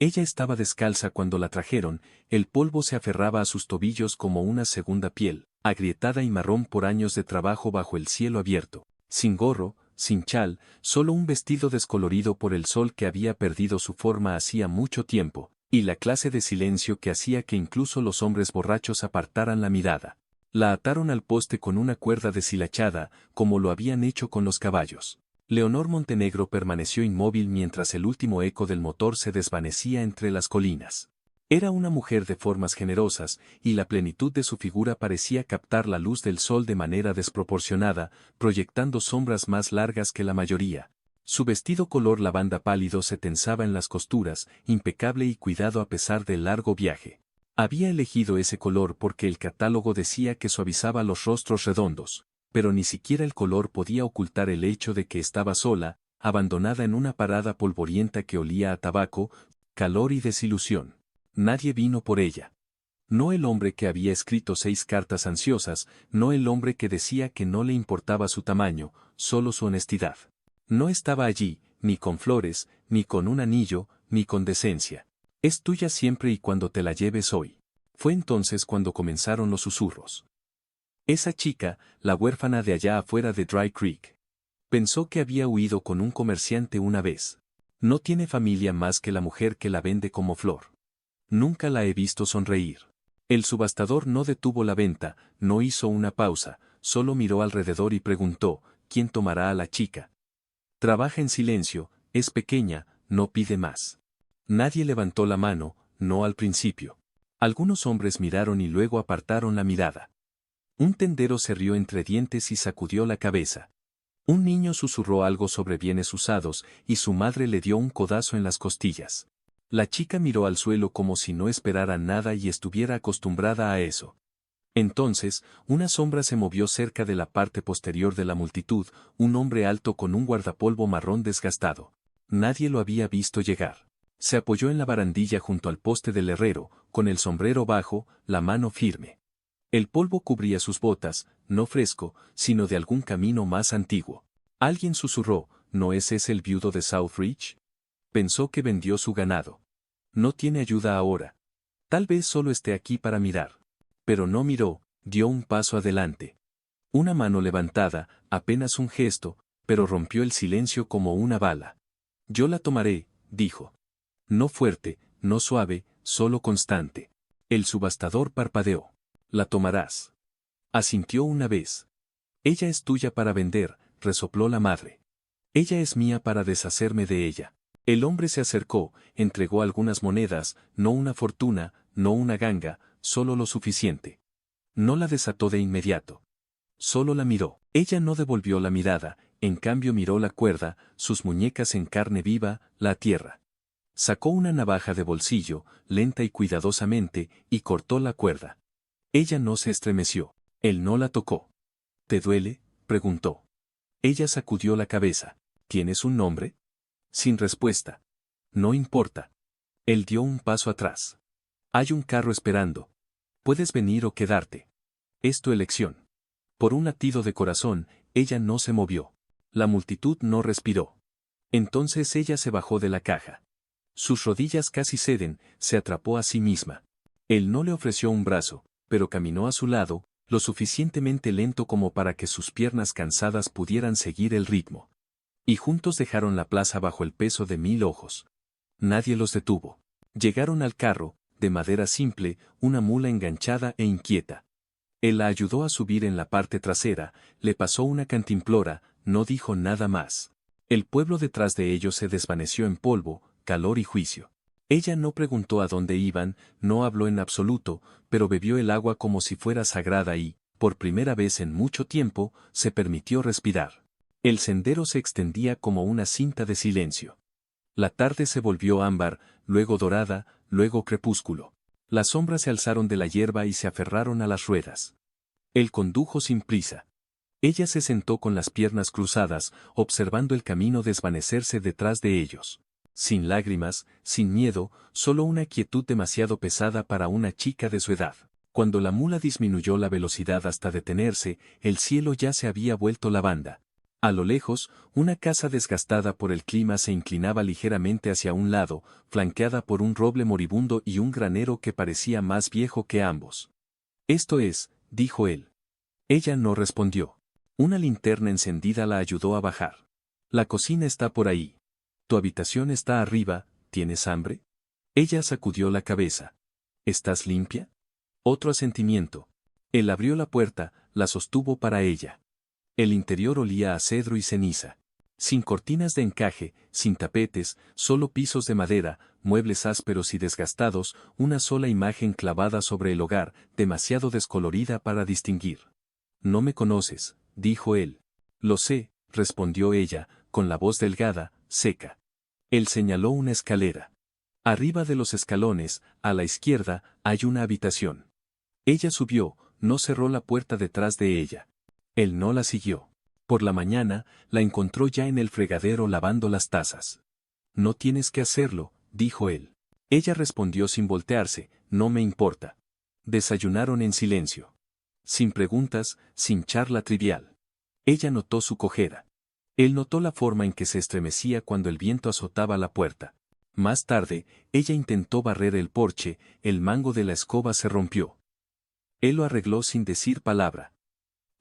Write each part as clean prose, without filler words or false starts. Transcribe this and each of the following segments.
Ella estaba descalza cuando la trajeron, el polvo se aferraba a sus tobillos como una segunda piel, agrietada y marrón por años de trabajo bajo el cielo abierto, sin gorro, sin chal, solo un vestido descolorido por el sol que había perdido su forma hacía mucho tiempo, y la clase de silencio que hacía que incluso los hombres borrachos apartaran la mirada. La ataron al poste con una cuerda deshilachada, como lo habían hecho con los caballos. Leonor Montenegro permaneció inmóvil mientras el último eco del motor se desvanecía entre las colinas. Era una mujer de formas generosas, y la plenitud de su figura parecía captar la luz del sol de manera desproporcionada, proyectando sombras más largas que la mayoría. Su vestido color lavanda pálido se tensaba en las costuras, impecable y cuidado a pesar del largo viaje. Había elegido ese color porque el catálogo decía que suavizaba los rostros redondos, pero ni siquiera el color podía ocultar el hecho de que estaba sola, abandonada en una parada polvorienta que olía a tabaco, calor y desilusión. Nadie vino por ella. No el hombre que había escrito 6 cartas ansiosas, no el hombre que decía que no le importaba su tamaño, solo su honestidad. No estaba allí, ni con flores, ni con un anillo, ni con decencia. Es tuya siempre y cuando te la lleves hoy. Fue entonces cuando comenzaron los susurros. Esa chica, la huérfana de allá afuera de Dry Creek. Pensó que había huido con un comerciante una vez. No tiene familia más que la mujer que la vende como flor. Nunca la he visto sonreír. El subastador no detuvo la venta, no hizo una pausa, solo miró alrededor y preguntó, ¿quién tomará a la chica? Trabaja en silencio, es pequeña, no pide más. Nadie levantó la mano, no al principio. Algunos hombres miraron y luego apartaron la mirada. Un tendero se rió entre dientes y sacudió la cabeza. Un niño susurró algo sobre bienes usados y su madre le dio un codazo en las costillas. La chica miró al suelo como si no esperara nada y estuviera acostumbrada a eso. Entonces, una sombra se movió cerca de la parte posterior de la multitud, un hombre alto con un guardapolvo marrón desgastado. Nadie lo había visto llegar. Se apoyó en la barandilla junto al poste del herrero, con el sombrero bajo, la mano firme. El polvo cubría sus botas, no fresco, sino de algún camino más antiguo. Alguien susurró, ¿no es ese el viudo de Southridge? Pensó que vendió su ganado. No tiene ayuda ahora. Tal vez solo esté aquí para mirar. Pero no miró, dio un paso adelante. Una mano levantada, apenas un gesto, pero rompió el silencio como una bala. Yo la tomaré, dijo. No fuerte, no suave, solo constante. El subastador parpadeó. La tomarás. Asintió una vez. Ella es tuya para vender, resopló la madre. Ella es mía para deshacerme de ella. El hombre se acercó, entregó algunas monedas, no una fortuna, no una ganga, solo lo suficiente. No la desató de inmediato. Solo la miró. Ella no devolvió la mirada, en cambio miró la cuerda, sus muñecas en carne viva, la tierra. Sacó una navaja de bolsillo, lenta y cuidadosamente, y cortó la cuerda. Ella no se estremeció. Él no la tocó. ¿Te duele?, preguntó. Ella sacudió la cabeza. ¿Tienes un nombre? Sin respuesta. No importa. Él dio un paso atrás. Hay un carro esperando. Puedes venir o quedarte. Es tu elección. Por un latido de corazón, ella no se movió. La multitud no respiró. Entonces ella se bajó de la caja. Sus rodillas casi ceden, se atrapó a sí misma. Él no le ofreció un brazo, pero caminó a su lado, lo suficientemente lento como para que sus piernas cansadas pudieran seguir el ritmo. Y juntos dejaron la plaza bajo el peso de 1000 ojos. Nadie los detuvo. Llegaron al carro, de madera simple, una mula enganchada e inquieta. Él la ayudó a subir en la parte trasera, le pasó una cantimplora, no dijo nada más. El pueblo detrás de ellos se desvaneció en polvo, calor y juicio. Ella no preguntó a dónde iban, no habló en absoluto, pero bebió el agua como si fuera sagrada y, por primera vez en mucho tiempo, se permitió respirar. El sendero se extendía como una cinta de silencio. La tarde se volvió ámbar, luego dorada, luego crepúsculo. Las sombras se alzaron de la hierba y se aferraron a las ruedas. Él condujo sin prisa. Ella se sentó con las piernas cruzadas, observando el camino desvanecerse detrás de ellos. Sin lágrimas, sin miedo, solo una quietud demasiado pesada para una chica de su edad. Cuando la mula disminuyó la velocidad hasta detenerse, el cielo ya se había vuelto lavanda. A lo lejos, una casa desgastada por el clima se inclinaba ligeramente hacia un lado, flanqueada por un roble moribundo y un granero que parecía más viejo que ambos. Esto es, dijo él. Ella no respondió. Una linterna encendida la ayudó a bajar. La cocina está por ahí. Tu habitación está arriba, ¿tienes hambre? Ella sacudió la cabeza. ¿Estás limpia? Otro asentimiento. Él abrió la puerta, la sostuvo para ella. El interior olía a cedro y ceniza. Sin cortinas de encaje, sin tapetes, solo pisos de madera, muebles ásperos y desgastados, una sola imagen clavada sobre el hogar, demasiado descolorida para distinguir. No me conoces, dijo él. Lo sé, respondió ella, con la voz delgada, seca. Él señaló una escalera. Arriba de los escalones, a la izquierda, hay una habitación. Ella subió, no cerró la puerta detrás de ella. Él no la siguió. Por la mañana, la encontró ya en el fregadero lavando las tazas. No tienes que hacerlo, dijo él. Ella respondió sin voltearse, no me importa. Desayunaron en silencio. Sin preguntas, sin charla trivial. Ella notó su cojera. Él notó la forma en que se estremecía cuando el viento azotaba la puerta. Más tarde, ella intentó barrer el porche, el mango de la escoba se rompió. Él lo arregló sin decir palabra.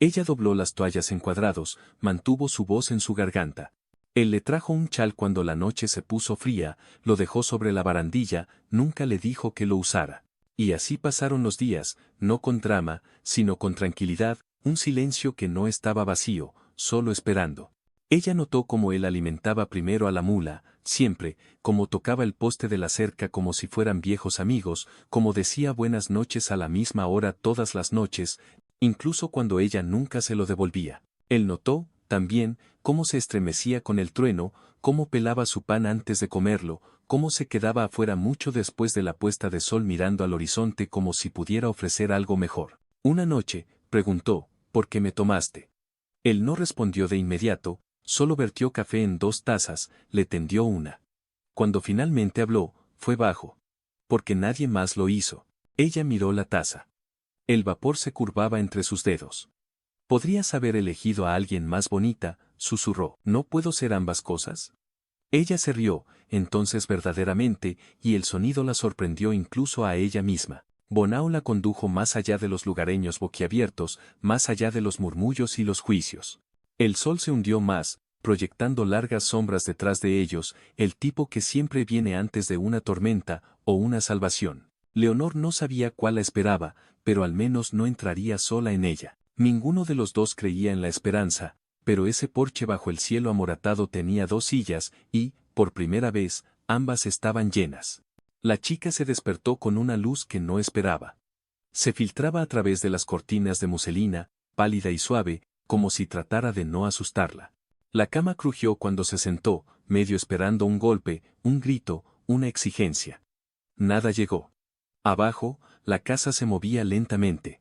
Ella dobló las toallas en cuadrados, mantuvo su voz en su garganta. Él le trajo un chal cuando la noche se puso fría, lo dejó sobre la barandilla, nunca le dijo que lo usara. Y así pasaron los días, no con drama, sino con tranquilidad, un silencio que no estaba vacío, solo esperando. Ella notó cómo él alimentaba primero a la mula, siempre, cómo tocaba el poste de la cerca como si fueran viejos amigos, cómo decía buenas noches a la misma hora todas las noches, incluso cuando ella nunca se lo devolvía. Él notó, también, cómo se estremecía con el trueno, cómo pelaba su pan antes de comerlo, cómo se quedaba afuera mucho después de la puesta de sol mirando al horizonte como si pudiera ofrecer algo mejor. Una noche, preguntó, ¿por qué me tomaste? Él no respondió de inmediato, solo vertió café en 2 tazas, le tendió una. Cuando finalmente habló, fue bajo. Porque nadie más lo hizo. Ella miró la taza. El vapor se curvaba entre sus dedos. Podrías haber elegido a alguien más bonita, susurró. ¿No puedo ser ambas cosas? Ella se rió, entonces verdaderamente, y el sonido la sorprendió incluso a ella misma. Bonao la condujo más allá de los lugareños boquiabiertos, más allá de los murmullos y los juicios. El sol se hundió más, proyectando largas sombras detrás de ellos, el tipo que siempre viene antes de una tormenta o una salvación. Leonor no sabía cuál la esperaba, pero al menos no entraría sola en ella. Ninguno de los dos creía en la esperanza, pero ese porche bajo el cielo amoratado tenía 2 sillas y, por primera vez, ambas estaban llenas. La chica se despertó con una luz que no esperaba. Se filtraba a través de las cortinas de muselina, pálida y suave, como si tratara de no asustarla. La cama crujió cuando se sentó, medio esperando un golpe, un grito, una exigencia. Nada llegó. Abajo, la casa se movía lentamente.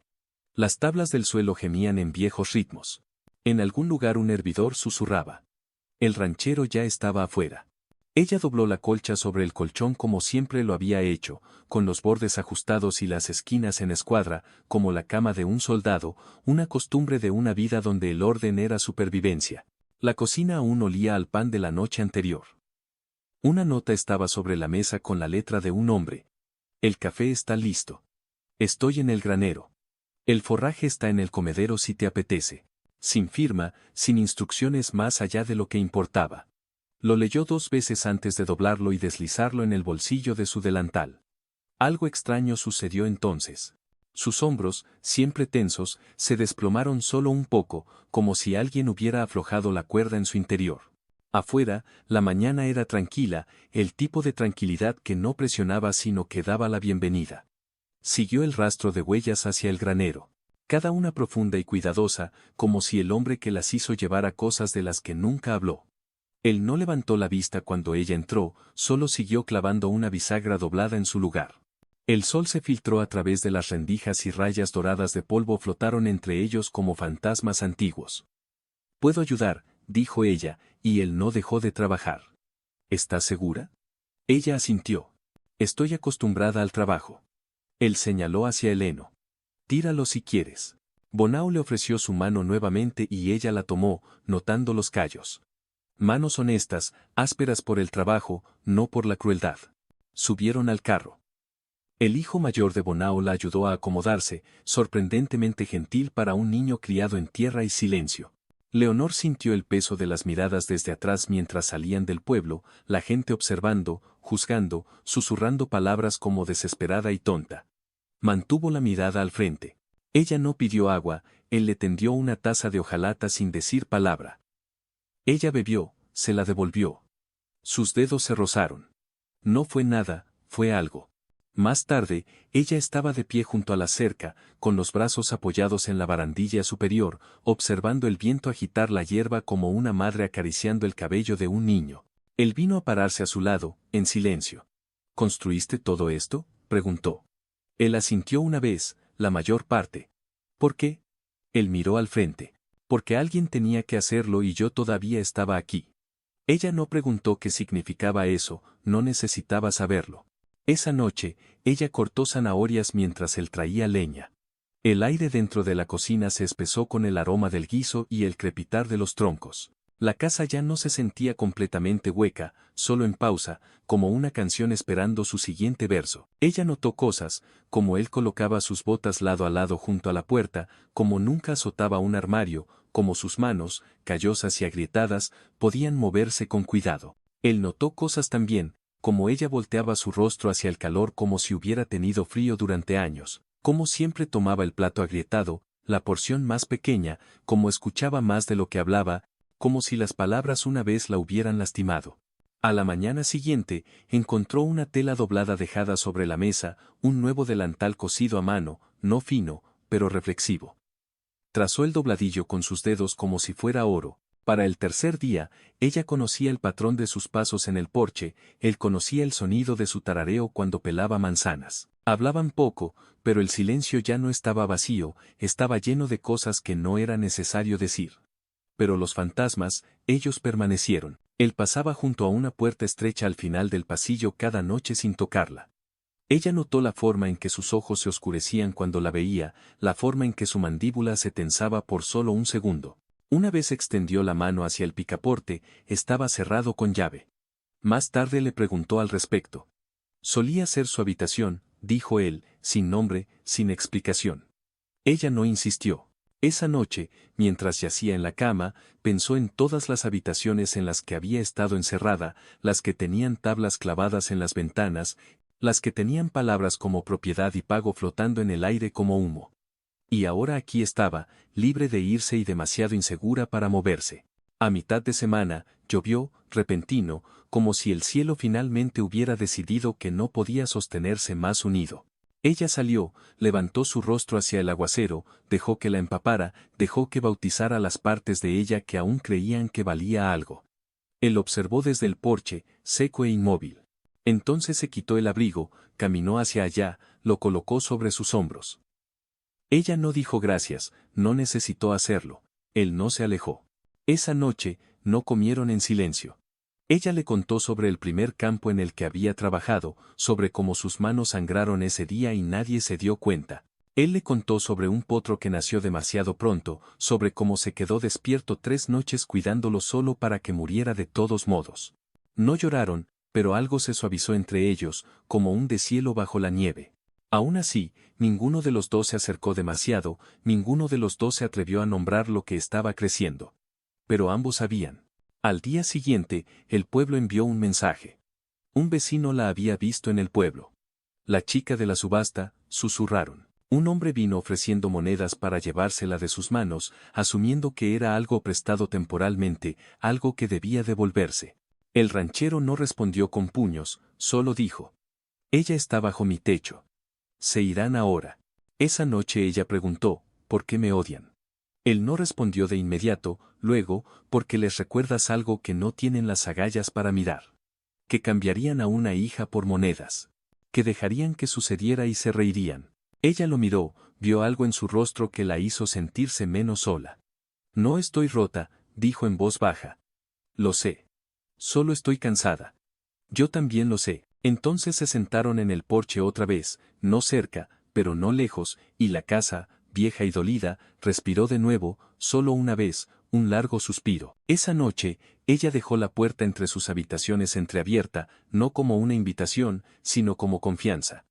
Las tablas del suelo gemían en viejos ritmos. En algún lugar un hervidor susurraba. El ranchero ya estaba afuera. Ella dobló la colcha sobre el colchón como siempre lo había hecho, con los bordes ajustados y las esquinas en escuadra, como la cama de un soldado, una costumbre de una vida donde el orden era supervivencia. La cocina aún olía al pan de la noche anterior. Una nota estaba sobre la mesa con la letra de un hombre. El café está listo. Estoy en el granero. El forraje está en el comedero si te apetece. Sin firma, sin instrucciones más allá de lo que importaba. Lo leyó 2 veces antes de doblarlo y deslizarlo en el bolsillo de su delantal. Algo extraño sucedió entonces. Sus hombros, siempre tensos, se desplomaron solo un poco, como si alguien hubiera aflojado la cuerda en su interior. Afuera, la mañana era tranquila, el tipo de tranquilidad que no presionaba sino que daba la bienvenida. Siguió el rastro de huellas hacia el granero. Cada una profunda y cuidadosa, como si el hombre que las hizo llevara cosas de las que nunca habló. Él no levantó la vista cuando ella entró, solo siguió clavando una bisagra doblada en su lugar. El sol se filtró a través de las rendijas y rayas doradas de polvo flotaron entre ellos como fantasmas antiguos. «Puedo ayudar», dijo ella, y él no dejó de trabajar. «¿Estás segura?» Ella asintió. «Estoy acostumbrada al trabajo». Él señaló hacia el heno. «Tíralo si quieres». Bonao le ofreció su mano nuevamente y ella la tomó, notando los callos. Manos honestas, ásperas por el trabajo, no por la crueldad. Subieron al carro. El hijo mayor de Bonao la ayudó a acomodarse, sorprendentemente gentil para un niño criado en tierra y silencio. Leonor sintió el peso de las miradas desde atrás mientras salían del pueblo, la gente observando, juzgando, susurrando palabras como desesperada y tonta. Mantuvo la mirada al frente. Ella no pidió agua, él le tendió una taza de hojalata sin decir palabra. Ella bebió, se la devolvió. Sus dedos se rozaron. No fue nada, fue algo. Más tarde, ella estaba de pie junto a la cerca, con los brazos apoyados en la barandilla superior, observando el viento agitar la hierba como una madre acariciando el cabello de un niño. Él vino a pararse a su lado, en silencio. ¿Construiste todo esto?, preguntó. Él asintió una vez, la mayor parte. ¿Por qué? Él miró al frente. Porque alguien tenía que hacerlo y yo todavía estaba aquí. Ella no preguntó qué significaba eso, no necesitaba saberlo. Esa noche, ella cortó zanahorias mientras él traía leña. El aire dentro de la cocina se espesó con el aroma del guiso y el crepitar de los troncos. La casa ya no se sentía completamente hueca, solo en pausa, como una canción esperando su siguiente verso. Ella notó cosas, como él colocaba sus botas lado a lado junto a la puerta, como nunca azotaba un armario, como sus manos, callosas y agrietadas, podían moverse con cuidado. Él notó cosas también, como ella volteaba su rostro hacia el calor como si hubiera tenido frío durante años, como siempre tomaba el plato agrietado, la porción más pequeña, como escuchaba más de lo que hablaba, como si las palabras una vez la hubieran lastimado. A la mañana siguiente, encontró una tela doblada dejada sobre la mesa, un nuevo delantal cosido a mano, no fino, pero reflexivo. Trazó el dobladillo con sus dedos como si fuera oro. Para el tercer día, ella conocía el patrón de sus pasos en el porche, él conocía el sonido de su tarareo cuando pelaba manzanas. Hablaban poco, pero el silencio ya no estaba vacío, estaba lleno de cosas que no era necesario decir. Pero los fantasmas, ellos permanecieron. Él pasaba junto a una puerta estrecha al final del pasillo cada noche sin tocarla. Ella notó la forma en que sus ojos se oscurecían cuando la veía, la forma en que su mandíbula se tensaba por solo un segundo. Una vez extendió la mano hacia el picaporte, estaba cerrado con llave. Más tarde le preguntó al respecto. Solía ser su habitación, dijo él, sin nombre, sin explicación. Ella no insistió. Esa noche, mientras yacía en la cama, pensó en todas las habitaciones en las que había estado encerrada, las que tenían tablas clavadas en las ventanas, las que tenían palabras como propiedad y pago flotando en el aire como humo. Y ahora aquí estaba, libre de irse y demasiado insegura para moverse. A mitad de semana, llovió, repentino, como si el cielo finalmente hubiera decidido que no podía sostenerse más unido. Ella salió, levantó su rostro hacia el aguacero, dejó que la empapara, dejó que bautizara las partes de ella que aún creían que valía algo. Él observó desde el porche, seco e inmóvil. Entonces se quitó el abrigo, caminó hacia allá, lo colocó sobre sus hombros. Ella no dijo gracias, no necesitó hacerlo. Él no se alejó. Esa noche, no comieron en silencio. Ella le contó sobre el primer campo en el que había trabajado, sobre cómo sus manos sangraron ese día y nadie se dio cuenta. Él le contó sobre un potro que nació demasiado pronto, sobre cómo se quedó despierto 3 noches cuidándolo solo para que muriera de todos modos. No lloraron, pero algo se suavizó entre ellos, como un deshielo bajo la nieve. Aún así, ninguno de los dos se acercó demasiado, ninguno de los dos se atrevió a nombrar lo que estaba creciendo. Pero ambos sabían. Al día siguiente, el pueblo envió un mensaje. Un vecino la había visto en el pueblo. La chica de la subasta, susurraron. Un hombre vino ofreciendo monedas para llevársela de sus manos, asumiendo que era algo prestado temporalmente, algo que debía devolverse. El ranchero no respondió con puños, solo dijo. Ella está bajo mi techo. Se irán ahora. Esa noche ella preguntó, ¿por qué me odian? Él no respondió de inmediato, luego, porque les recuerdas algo que no tienen las agallas para mirar. Que cambiarían a una hija por monedas. Que dejarían que sucediera y se reirían. Ella lo miró, vio algo en su rostro que la hizo sentirse menos sola. No estoy rota, dijo en voz baja. Lo sé. Solo estoy cansada. Yo también lo sé. Entonces se sentaron en el porche otra vez, no cerca, pero no lejos, y la casa, vieja y dolida, respiró de nuevo, solo una vez, un largo suspiro. Esa noche, ella dejó la puerta entre sus habitaciones entreabierta, no como una invitación, sino como confianza.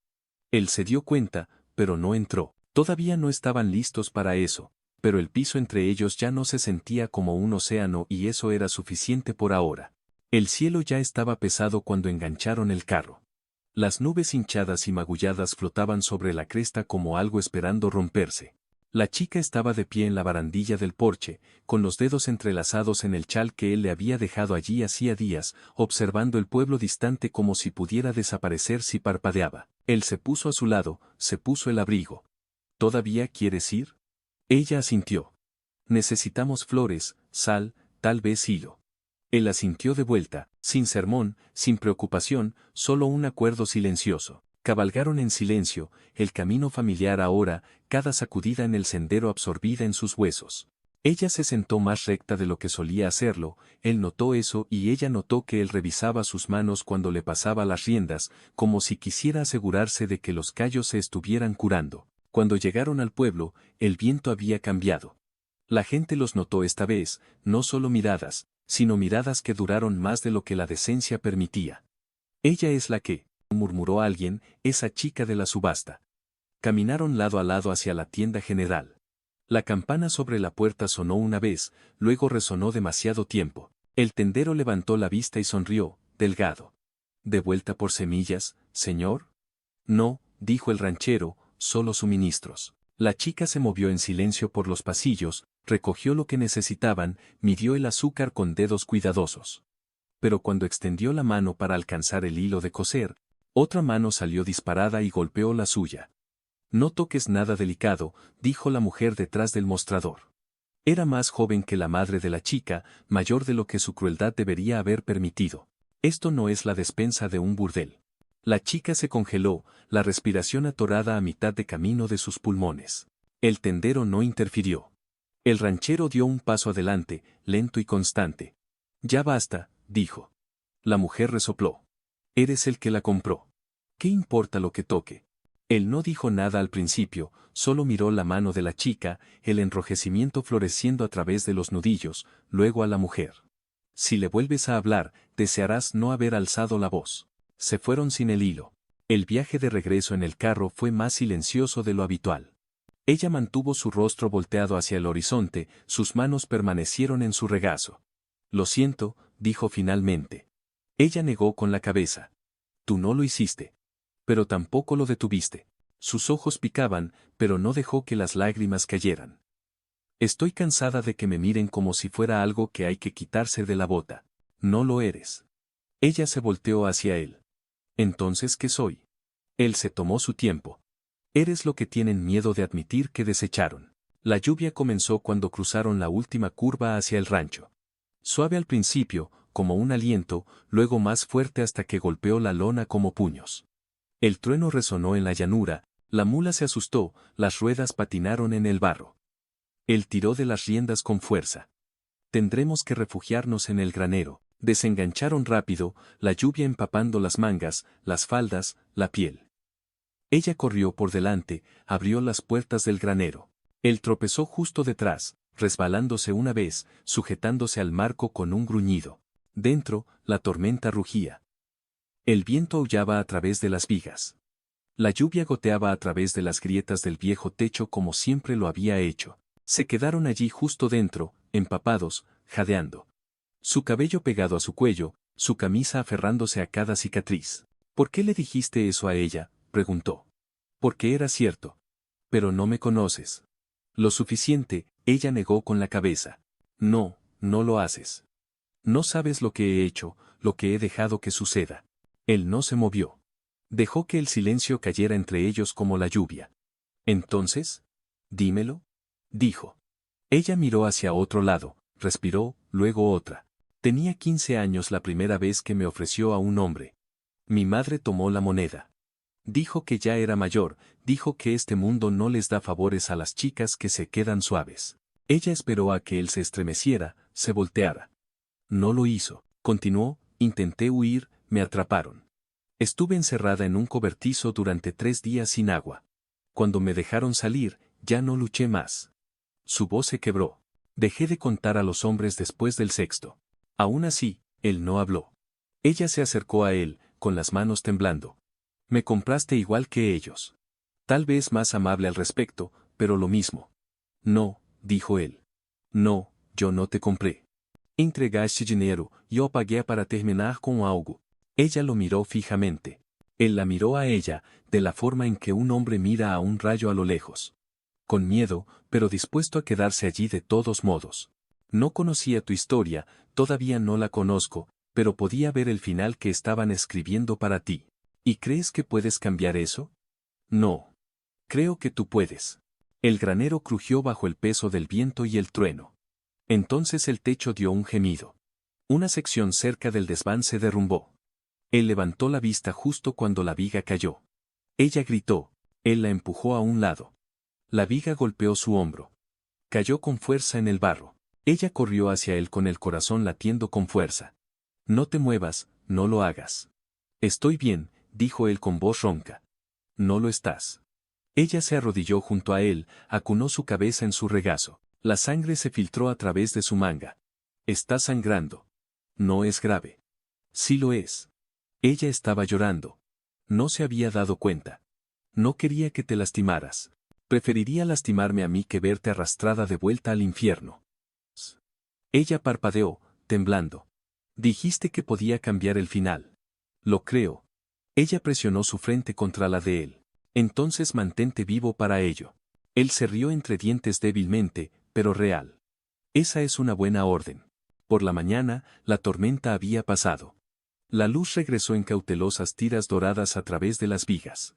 Él se dio cuenta, pero no entró. Todavía no estaban listos para eso, pero el piso entre ellos ya no se sentía como un océano y eso era suficiente por ahora. El cielo ya estaba pesado cuando engancharon el carro. Las nubes hinchadas y magulladas flotaban sobre la cresta como algo esperando romperse. La chica estaba de pie en la barandilla del porche, con los dedos entrelazados en el chal que él le había dejado allí hacía días, observando el pueblo distante como si pudiera desaparecer si parpadeaba. Él se puso a su lado, se puso el abrigo. ¿Todavía quieres ir? Ella asintió. Necesitamos flores, sal, tal vez hilo. Él asintió de vuelta, sin sermón, sin preocupación, solo un acuerdo silencioso. Cabalgaron en silencio, el camino familiar ahora, cada sacudida en el sendero absorbida en sus huesos. Ella se sentó más recta de lo que solía hacerlo, él notó eso y ella notó que él revisaba sus manos cuando le pasaba las riendas, como si quisiera asegurarse de que los callos se estuvieran curando. Cuando llegaron al pueblo, el viento había cambiado. La gente los notó esta vez, no solo miradas, sino miradas que duraron más de lo que la decencia permitía. Ella es la que, murmuró alguien, esa chica de la subasta. Caminaron lado a lado hacia la tienda general. La campana sobre la puerta sonó una vez, luego resonó demasiado tiempo. El tendero levantó la vista y sonrió, delgado. ¿De vuelta por semillas, señor? No, dijo el ranchero, solo suministros. La chica se movió en silencio por los pasillos, recogió lo que necesitaban, midió el azúcar con dedos cuidadosos. Pero cuando extendió la mano para alcanzar el hilo de coser, otra mano salió disparada y golpeó la suya. No toques nada delicado, dijo la mujer detrás del mostrador. Era más joven que la madre de la chica, mayor de lo que su crueldad debería haber permitido. Esto no es la despensa de un burdel. La chica se congeló, la respiración atorada a mitad de camino de sus pulmones. El tendero no interfirió. El ranchero dio un paso adelante, lento y constante. Ya basta, dijo. La mujer resopló. Eres el que la compró. ¿Qué importa lo que toque? Él no dijo nada al principio, solo miró la mano de la chica, el enrojecimiento floreciendo a través de los nudillos, luego a la mujer. Si le vuelves a hablar, desearás no haber alzado la voz. Se fueron sin el hilo. El viaje de regreso en el carro fue más silencioso de lo habitual. Ella mantuvo su rostro volteado hacia el horizonte, sus manos permanecieron en su regazo. Lo siento, dijo finalmente. Ella negó con la cabeza. Tú no lo hiciste. Pero tampoco lo detuviste. Sus ojos picaban, pero no dejó que las lágrimas cayeran. Estoy cansada de que me miren como si fuera algo que hay que quitarse de la bota. No lo eres. Ella se volteó hacia él. ¿Entonces qué soy? Él se tomó su tiempo. Eres lo que tienen miedo de admitir que desecharon. La lluvia comenzó cuando cruzaron la última curva hacia el rancho. Suave al principio, como un aliento, luego más fuerte hasta que golpeó la lona como puños. El trueno resonó en la llanura, la mula se asustó, las ruedas patinaron en el barro. Él tiró de las riendas con fuerza. Tendremos que refugiarnos en el granero. Desengancharon rápido, la lluvia empapando las mangas, las faldas, la piel. Ella corrió por delante, abrió las puertas del granero. Él tropezó justo detrás, resbalándose una vez, sujetándose al marco con un gruñido. Dentro, la tormenta rugía. El viento aullaba a través de las vigas. La lluvia goteaba a través de las grietas del viejo techo como siempre lo había hecho. Se quedaron allí justo dentro, empapados, jadeando. Su cabello pegado a su cuello, su camisa aferrándose a cada cicatriz. ¿Por qué le dijiste eso a ella?, preguntó. Porque era cierto. Pero no me conoces. Lo suficiente, ella negó con la cabeza. No, no lo haces. No sabes lo que he hecho, lo que he dejado que suceda. Él no se movió. Dejó que el silencio cayera entre ellos como la lluvia. Entonces, dímelo, dijo. Ella miró hacia otro lado, respiró, luego otra. Tenía 15 años la primera vez que me ofreció a un hombre. Mi madre tomó la moneda. Dijo que ya era mayor, dijo que este mundo no les da favores a las chicas que se quedan suaves. Ella esperó a que él se estremeciera, se volteara. No lo hizo. Continuó, intenté huir, me atraparon. Estuve encerrada en un cobertizo durante 3 días sin agua. Cuando me dejaron salir, Ya no luché más. Su voz se quebró. Dejé de contar a los hombres después del sexto. Aún así, él no habló. Ella se acercó a él, con las manos temblando. Me compraste igual que ellos. Tal vez más amable al respecto, pero lo mismo. No, dijo él. No, yo no te compré. Entregaste dinero, yo pagué para terminar con algo. Ella lo miró fijamente. Él la miró a ella, de la forma en que un hombre mira a un rayo a lo lejos. Con miedo, pero dispuesto a quedarse allí de todos modos. No conocía tu historia, todavía no la conozco, pero podía ver el final que estaban escribiendo para ti. ¿Y crees que puedes cambiar eso? No. Creo que tú puedes. El granero crujió bajo el peso del viento y el trueno. Entonces el techo dio un gemido. Una sección cerca del desván se derrumbó. Él levantó la vista justo cuando la viga cayó. Ella gritó, él la empujó a un lado. La viga golpeó su hombro. Cayó con fuerza en el barro. Ella corrió hacia él con el corazón latiendo con fuerza. No te muevas, no lo hagas. Estoy bien, dijo él con voz ronca. No lo estás. Ella se arrodilló junto a él, acunó su cabeza en su regazo. La sangre se filtró a través de su manga. Está sangrando. No es grave. Sí lo es. Ella estaba llorando. No se había dado cuenta. No quería que te lastimaras. Preferiría lastimarme a mí que verte arrastrada de vuelta al infierno. Ella parpadeó, temblando. Dijiste que podía cambiar el final. Lo creo. Ella presionó su frente contra la de él. Entonces mantente vivo para ello. Él se rió entre dientes débilmente, pero real. Esa es una buena orden. Por la mañana, la tormenta había pasado. La luz regresó en cautelosas tiras doradas a través de las vigas.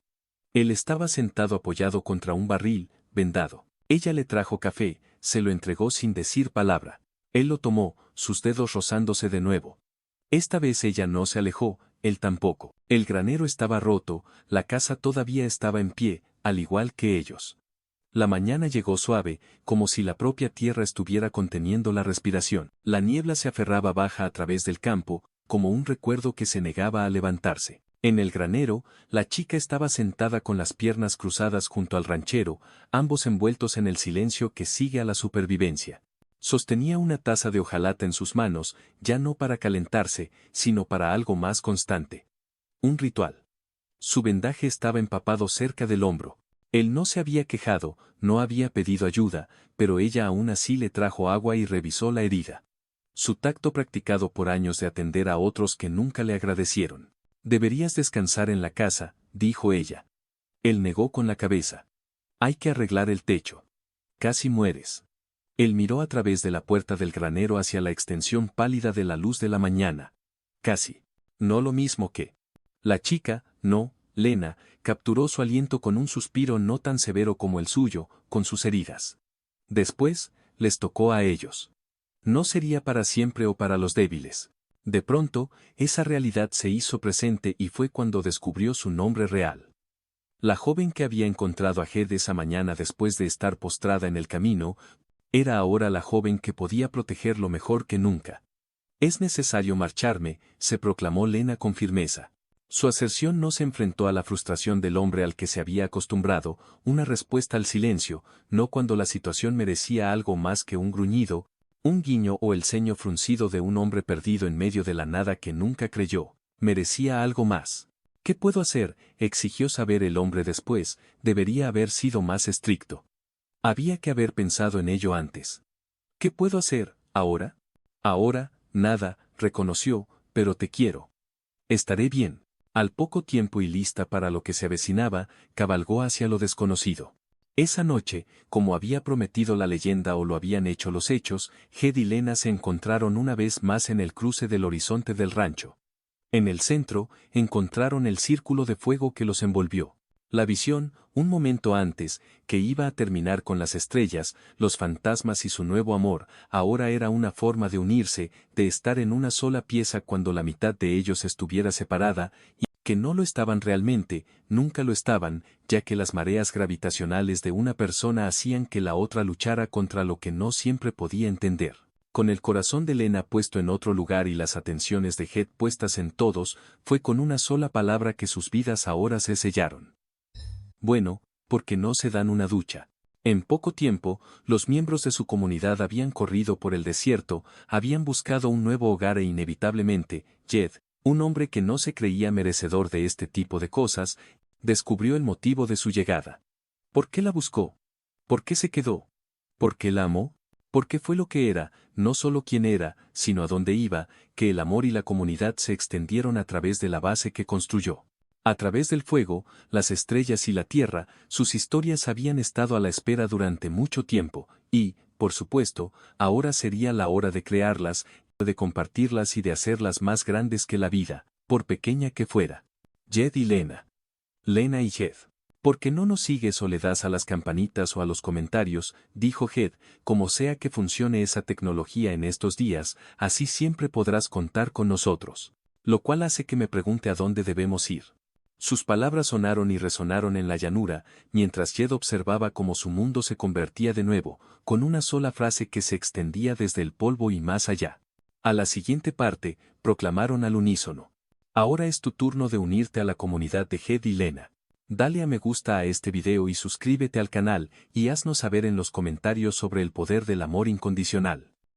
Él estaba sentado apoyado contra un barril, vendado. Ella le trajo café, se lo entregó sin decir palabra. Él lo tomó, sus dedos rozándose de nuevo. Esta vez ella no se alejó, él tampoco. El granero estaba roto, la casa todavía estaba en pie, al igual que ellos. La mañana llegó suave, como si la propia tierra estuviera conteniendo la respiración. La niebla se aferraba baja a través del campo, como un recuerdo que se negaba a levantarse. En el granero, la chica estaba sentada con las piernas cruzadas junto al ranchero, ambos envueltos en el silencio que sigue a la supervivencia. Sostenía una taza de hojalata en sus manos, ya no para calentarse, sino para algo más constante. Un ritual. Su vendaje estaba empapado cerca del hombro. Él no se había quejado, no había pedido ayuda, pero ella aún así le trajo agua y revisó la herida. Su tacto practicado por años de atender a otros que nunca le agradecieron. Deberías descansar en la casa, dijo ella. Él negó con la cabeza. Hay que arreglar el techo. Casi mueres. Él miró a través de la puerta del granero hacia la extensión pálida de la luz de la mañana. Casi. No lo mismo que. La chica, no, Lena, capturó su aliento con un suspiro no tan severo como el suyo, con sus heridas. Después, les tocó a ellos. No sería para siempre o para los débiles. De pronto, esa realidad se hizo presente y fue cuando descubrió su nombre real. La joven que había encontrado a Jed esa mañana después de estar postrada en el camino, era ahora la joven que podía protegerlo mejor que nunca. Es necesario marcharme, se proclamó Lena con firmeza. Su aserción no se enfrentó a la frustración del hombre al que se había acostumbrado, una respuesta al silencio, no cuando la situación merecía algo más que un gruñido, un guiño o el ceño fruncido de un hombre perdido en medio de la nada que nunca creyó, merecía algo más. ¿Qué puedo hacer?, exigió saber el hombre después, debería haber sido más estricto. Había que haber pensado en ello antes. ¿Qué puedo hacer, ahora? Ahora, nada, reconoció, pero te quiero. Estaré bien. Al poco tiempo y lista para lo que se avecinaba, cabalgó hacia lo desconocido. Esa noche, como había prometido la leyenda o lo habían hecho los hechos, Jed y Lena se encontraron una vez más en el cruce del horizonte del rancho. En el centro, encontraron el círculo de fuego que los envolvió. La visión, un momento antes, que iba a terminar con las estrellas, los fantasmas y su nuevo amor, ahora era una forma de unirse, de estar en una sola pieza cuando la mitad de ellos estuviera separada, y que no lo estaban realmente, nunca lo estaban, ya que las mareas gravitacionales de una persona hacían que la otra luchara contra lo que no siempre podía entender. Con el corazón de Lena puesto en otro lugar y las atenciones de Jed puestas en todos, fue con una sola palabra que sus vidas ahora se sellaron. Bueno, porque no se dan una ducha. En poco tiempo, los miembros de su comunidad habían corrido por el desierto, habían buscado un nuevo hogar e inevitablemente, Jed, un hombre que no se creía merecedor de este tipo de cosas, descubrió el motivo de su llegada. ¿Por qué la buscó? ¿Por qué se quedó? ¿Por qué la amó? Porque fue lo que era, no solo quién era, sino a dónde iba, que el amor y la comunidad se extendieron a través de la base que construyó. A través del fuego, las estrellas y la tierra, sus historias habían estado a la espera durante mucho tiempo, y, por supuesto, ahora sería la hora de crearlas, de compartirlas y de hacerlas más grandes que la vida, por pequeña que fuera. Jed y Lena. Lena y Jed. ¿Por qué no nos sigues o le das a las campanitas o a los comentarios? Dijo Jed, como sea que funcione esa tecnología en estos días, así siempre podrás contar con nosotros. Lo cual hace que me pregunte a dónde debemos ir. Sus palabras sonaron y resonaron en la llanura, mientras Jed observaba cómo su mundo se convertía de nuevo, con una sola frase que se extendía desde el polvo y más allá. A la siguiente parte, proclamaron al unísono. Ahora es tu turno de unirte a la comunidad de Jed y Lena. Dale a me gusta a este video y suscríbete al canal, y haznos saber en los comentarios sobre el poder del amor incondicional.